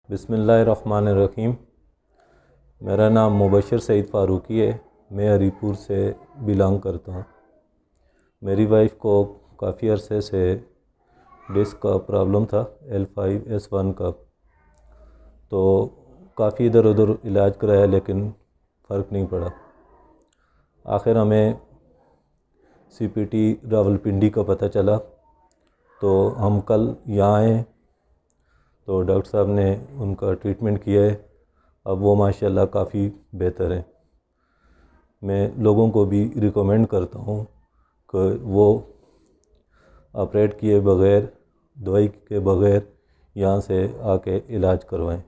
बिस्मिल्लाहिर्रहमानिर्रहीम। मेरा नाम मुबशर सईद फ़ारूकी है। मैं हरीपुर से बिलोंग करता हूँ। मेरी वाइफ़ को काफ़ी अरसे से डिस्क का प्रॉब्लम था, L5S1 का। तो काफ़ी इधर उधर इलाज कराया लेकिन फ़र्क नहीं पड़ा। आखिर हमें CPT रावलपिंडी का पता चला, तो हम कल यहाँ आए तो डॉक्टर साहब ने उनका ट्रीटमेंट किया है। अब वो माशाल्लाह काफ़ी बेहतर है। मैं लोगों को भी रिकमेंड करता हूँ कि वो ऑपरेट किए बग़ैर, दवाई के बग़ैर यहाँ से आके इलाज करवाएं।